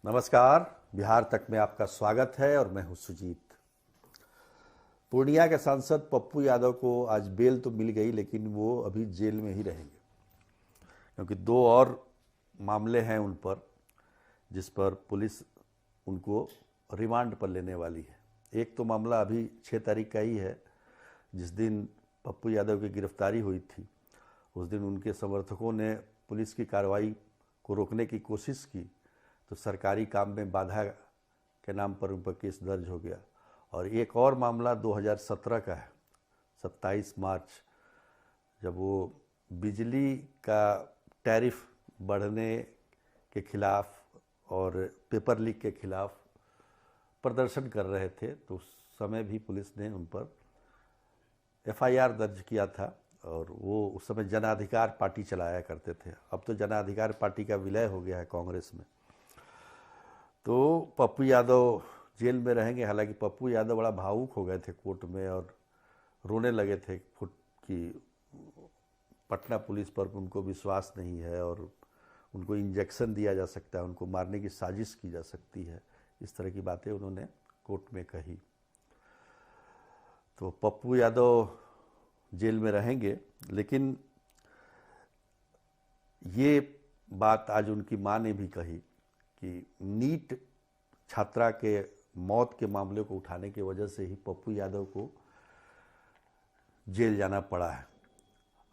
नमस्कार। बिहार तक में आपका स्वागत है और मैं हूं सुजीत। पूर्णिया के सांसद पप्पू यादव को आज बेल तो मिल गई, लेकिन वो अभी जेल में ही रहेंगे क्योंकि दो और मामले हैं उन पर, जिस पर पुलिस उनको रिमांड पर लेने वाली है। एक तो मामला अभी 6 तारीख का ही है, जिस दिन पप्पू यादव की गिरफ्तारी हुई थी। उस दिन उनके समर्थकों ने पुलिस की कार्रवाई को रोकने की कोशिश की तो सरकारी काम में बाधा के नाम पर उन पर केस दर्ज हो गया। और एक और मामला 2017 का है, 27 मार्च, जब वो बिजली का टैरिफ बढ़ने के खिलाफ और पेपर लीक के खिलाफ प्रदर्शन कर रहे थे, तो उस समय भी पुलिस ने उन पर एफआईआर दर्ज किया था। और वो उस समय जन अधिकार पार्टी चलाया करते थे। अब तो जन अधिकार पार्टी का विलय हो गया है कांग्रेस में। तो पप्पू यादव जेल में रहेंगे। हालांकि पप्पू यादव बड़ा भावुक हो गए थे कोर्ट में और रोने लगे थे कि पटना पुलिस पर उनको विश्वास नहीं है और उनको इंजेक्शन दिया जा सकता है, उनको मारने की साजिश की जा सकती है। इस तरह की बातें उन्होंने कोर्ट में कही। तो पप्पू यादव जेल में रहेंगे, लेकिन ये बात आज उनकी मां ने भी कही कि नीट छात्रा के मौत के मामले को उठाने की वजह से ही पप्पू यादव को जेल जाना पड़ा है।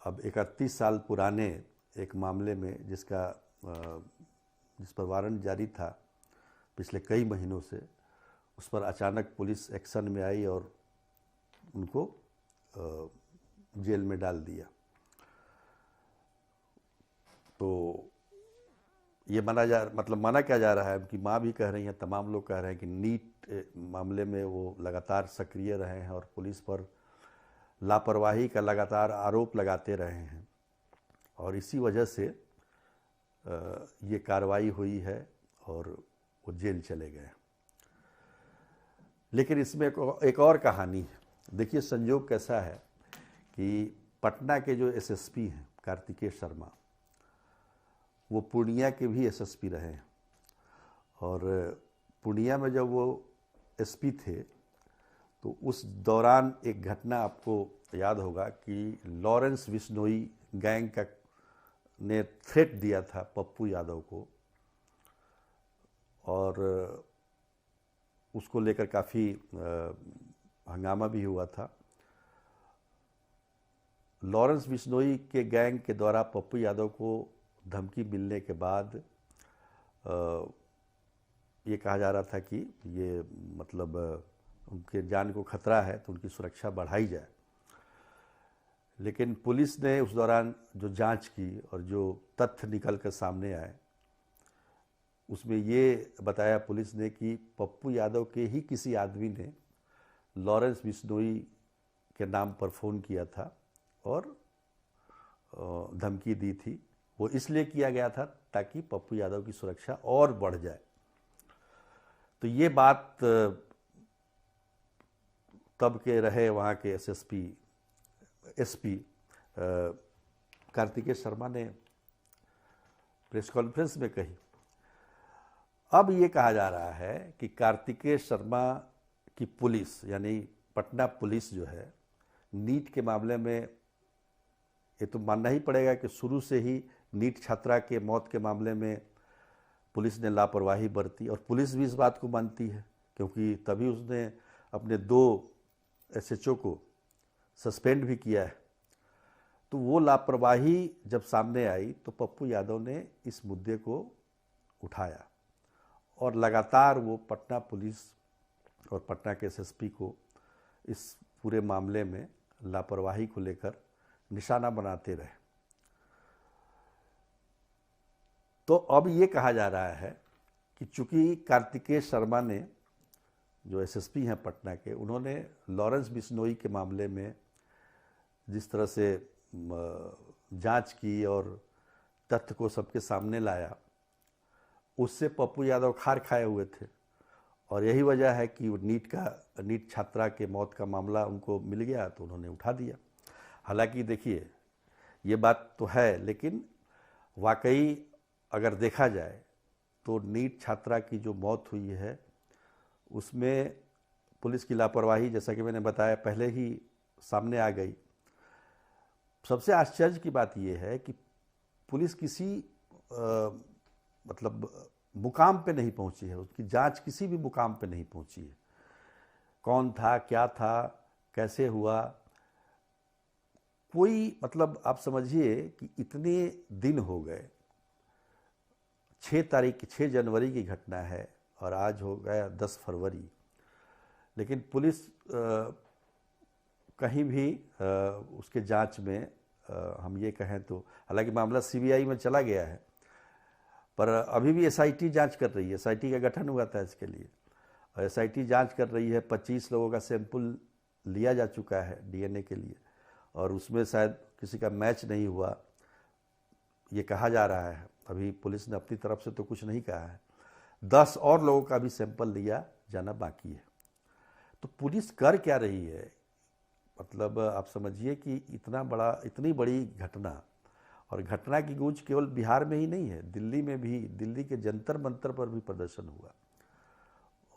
अब 31 साल पुराने एक मामले में जिस पर वारंट जारी था पिछले कई महीनों से, उस पर अचानक पुलिस एक्शन में आई और उनको जेल में डाल दिया। तो ये मना क्या जा रहा है, उनकी माँ भी कह रही हैं, तमाम लोग कह रहे हैं कि नीट मामले में वो लगातार सक्रिय रहे हैं और पुलिस पर लापरवाही का लगातार आरोप लगाते रहे हैं और इसी वजह से ये कार्रवाई हुई है और वो जेल चले गए। लेकिन इसमें एक और कहानी है। देखिए संजोग कैसा है कि पटना के जो एसएसपी हैं कार्तिकेय शर्मा, वो पूर्णिया के भी एसएसपी रहे हैं। और पूर्णिया में जब वो एसपी थे तो उस दौरान एक घटना आपको याद होगा कि लॉरेंस बिश्नोई गैंग का ने थ्रेट दिया था पप्पू यादव को और उसको लेकर काफ़ी हंगामा भी हुआ था। लॉरेंस बिश्नोई के गैंग के द्वारा पप्पू यादव को धमकी मिलने के बाद ये कहा जा रहा था कि ये मतलब उनके जान को खतरा है तो उनकी सुरक्षा बढ़ाई जाए। लेकिन पुलिस ने उस दौरान जो जांच की और जो तथ्य निकल कर सामने आए, उसमें ये बताया पुलिस ने कि पप्पू यादव के ही किसी आदमी ने लॉरेंस बिश्नोई के नाम पर फ़ोन किया था और धमकी दी थी। वो इसलिए किया गया था ताकि पप्पू यादव की सुरक्षा और बढ़ जाए। तो ये बात तब के रहे वहाँ के एसपी कार्तिकेय शर्मा ने प्रेस कॉन्फ्रेंस में कही। अब ये कहा जा रहा है कि कार्तिकेय शर्मा की पुलिस यानी पटना पुलिस जो है, नीट के मामले में ये तो मानना ही पड़ेगा कि शुरू से ही नीट छात्रा के मौत के मामले में पुलिस ने लापरवाही बरती और पुलिस भी इस बात को मानती है क्योंकि तभी उसने अपने 2 एसएचओ को सस्पेंड भी किया है। तो वो लापरवाही जब सामने आई तो पप्पू यादव ने इस मुद्दे को उठाया और लगातार वो पटना पुलिस और पटना के एसएसपी को इस पूरे मामले में लापरवाही को लेकर निशाना बनाते रहे। तो अब ये कहा जा रहा है कि चूंकि कार्तिकेय शर्मा ने, जो एसएसपी हैं पटना के, उन्होंने लॉरेंस बिश्नोई के मामले में जिस तरह से जांच की और तथ्य को सबके सामने लाया, उससे पप्पू यादव खार खाए हुए थे और यही वजह है कि नीट छात्रा के मौत का मामला उनको मिल गया तो उन्होंने उठा दिया। हालांकि देखिए ये बात तो है, लेकिन वाकई अगर देखा जाए तो नीट छात्रा की जो मौत हुई है उसमें पुलिस की लापरवाही, जैसा कि मैंने बताया, पहले ही सामने आ गई। सबसे आश्चर्य की बात यह है कि पुलिस किसी मतलब मुकाम पे नहीं पहुंची है, उसकी जांच किसी भी मुकाम पे नहीं पहुंची है। कौन था, क्या था, कैसे हुआ, कोई मतलब आप समझिए कि इतने दिन हो गए। 6 जनवरी की घटना है और आज हो गया 10 फरवरी, लेकिन पुलिस कहीं भी उसके जांच में हम ये कहें तो, हालांकि मामला सीबीआई में चला गया है, पर अभी भी एसआईटी जांच कर रही है। एसआईटी का गठन हुआ था इसके लिए, और एसआईटी जांच कर रही है। 25 लोगों का सैंपल लिया जा चुका है डीएनए के लिए, और उसमें शायद किसी का मैच नहीं हुआ, ये कहा जा रहा है। अभी पुलिस ने अपनी तरफ से तो कुछ नहीं कहा है। 10 और लोगों का भी सैंपल लिया जाना बाकी है। तो पुलिस कर क्या रही है? मतलब आप समझिए कि इतनी बड़ी घटना, और घटना की गूंज केवल बिहार में ही नहीं है, दिल्ली में भी, दिल्ली के जंतर मंतर पर भी प्रदर्शन हुआ।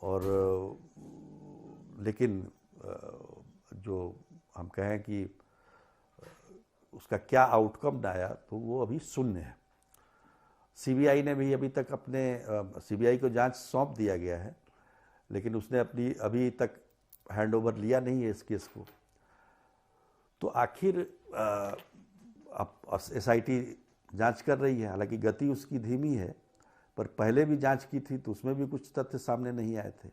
और लेकिन जो हम कहें कि उसका क्या आउटकम आया, तो वो अभी शून्य है। सीबीआई ने भी अभी तक सीबीआई को जांच सौंप दिया गया है, लेकिन उसने अभी तक हैंडओवर लिया नहीं है इस केस को। तो आखिर एसआईटी जांच कर रही है, हालांकि गति उसकी धीमी है, पर पहले भी जांच की थी तो उसमें भी कुछ तथ्य सामने नहीं आए थे।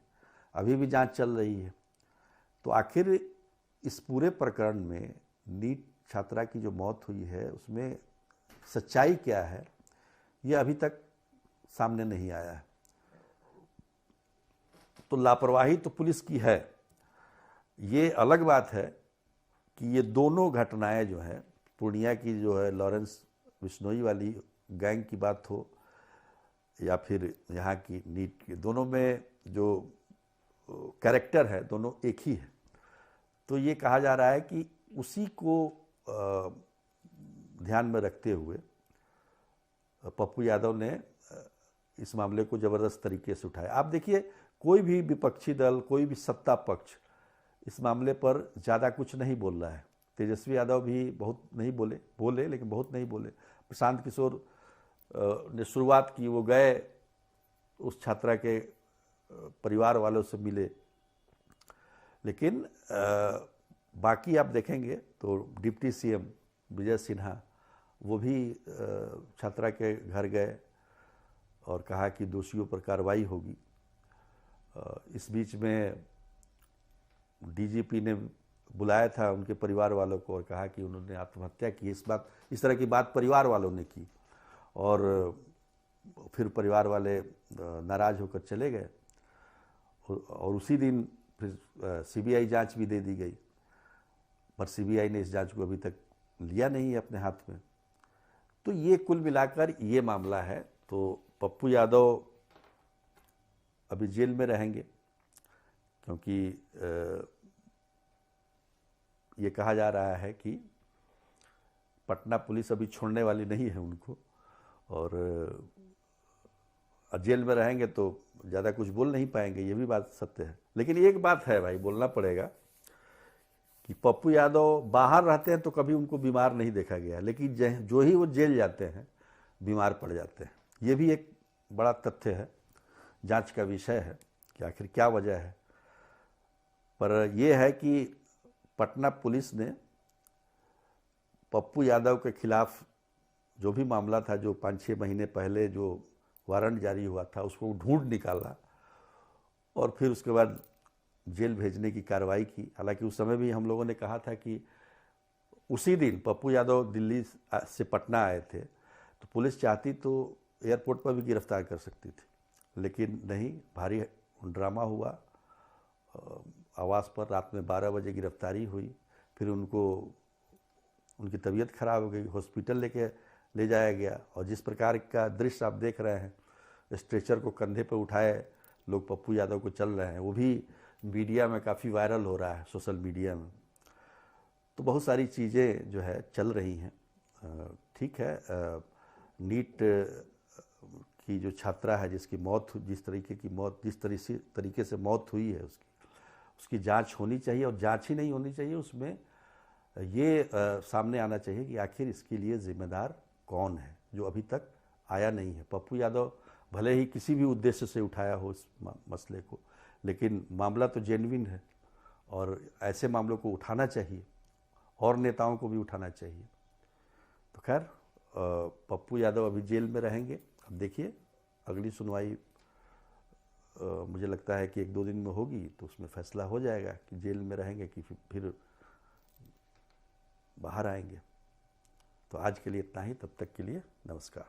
अभी भी जांच चल रही है। तो आखिर इस पूरे प्रकरण में नीट छात्रा की जो मौत हुई है उसमें सच्चाई क्या है, यह अभी तक सामने नहीं आया है। तो लापरवाही तो पुलिस की है। ये अलग बात है कि ये दोनों घटनाएं जो हैं, पूर्णिया की जो है लॉरेंस बिश्नोई वाली गैंग की बात हो, या फिर यहाँ की नीट की, दोनों में जो कैरेक्टर है दोनों एक ही है। तो ये कहा जा रहा है कि उसी को ध्यान में रखते हुए पप्पू यादव ने इस मामले को ज़बरदस्त तरीके से उठाया। आप देखिए, कोई भी विपक्षी दल, कोई भी सत्ता पक्ष इस मामले पर ज़्यादा कुछ नहीं बोल रहा है। तेजस्वी यादव भी बहुत नहीं बोले लेकिन बहुत नहीं बोले। प्रशांत किशोर ने शुरुआत की, वो गए उस छात्रा के परिवार वालों से मिले, लेकिन बाकी आप देखेंगे तो डिप्टी सीएम विजय सिन्हा वो भी छात्रा के घर गए और कहा कि दोषियों पर कार्रवाई होगी। इस बीच में डीजीपी ने बुलाया था उनके परिवार वालों को और कहा कि उन्होंने आत्महत्या की। इस तरह की बात परिवार वालों ने की, और फिर परिवार वाले नाराज होकर चले गए, और उसी दिन फिर सीबीआई जांच भी दे दी गई, पर सीबीआई ने इस जांच को अभी तक लिया नहीं है अपने हाथ में। तो ये कुल मिलाकर ये मामला है। तो पप्पू यादव अभी जेल में रहेंगे, क्योंकि ये कहा जा रहा है कि पटना पुलिस अभी छोड़ने वाली नहीं है उनको, और जेल में रहेंगे तो ज़्यादा कुछ बोल नहीं पाएंगे, ये भी बात सत्य है। लेकिन एक बात है भाई, बोलना पड़ेगा कि पप्पू यादव बाहर रहते हैं तो कभी उनको बीमार नहीं देखा गया, लेकिन जो ही वो जेल जाते हैं बीमार पड़ जाते हैं। ये भी एक बड़ा तथ्य है, जांच का विषय है कि आखिर क्या वजह है। पर यह है कि पटना पुलिस ने पप्पू यादव के खिलाफ जो भी मामला था, जो 5-6 महीने पहले जो वारंट जारी हुआ था, उसको ढूंढ निकाला और फिर उसके बाद जेल भेजने की कार्रवाई की। हालांकि उस समय भी हम लोगों ने कहा था कि उसी दिन पप्पू यादव दिल्ली से पटना आए थे, तो पुलिस चाहती तो एयरपोर्ट पर भी गिरफ्तार कर सकती थी, लेकिन नहीं, भारी ड्रामा हुआ। आवास पर रात में 12 बजे गिरफ्तारी हुई, फिर उनकी तबीयत खराब हो गई, हॉस्पिटल ले जाया गया, और जिस प्रकार का दृश्य आप देख रहे हैं, स्ट्रेचर को कंधे पर उठाए लोग पप्पू यादव को चल रहे हैं, वो भी मीडिया में काफ़ी वायरल हो रहा है, सोशल मीडिया में। तो बहुत सारी चीज़ें जो है चल रही हैं। ठीक है, नीट कि जो छात्रा है जिसकी मौत, जिस तरीके से मौत हुई है उसकी जांच होनी चाहिए। और जांच ही नहीं होनी चाहिए, उसमें ये सामने आना चाहिए कि आखिर इसके लिए जिम्मेदार कौन है, जो अभी तक आया नहीं है। पप्पू यादव भले ही किसी भी उद्देश्य से उठाया हो इस मसले को, लेकिन मामला तो जेन्युइन है और ऐसे मामलों को उठाना चाहिए और नेताओं को भी उठाना चाहिए। तो खैर, पप्पू यादव अभी जेल में रहेंगे। अब देखिए अगली सुनवाई मुझे लगता है कि 1-2 दिन में होगी, तो उसमें फैसला हो जाएगा कि जेल में रहेंगे कि फिर बाहर आएंगे। तो आज के लिए इतना ही, तब तक के लिए नमस्कार।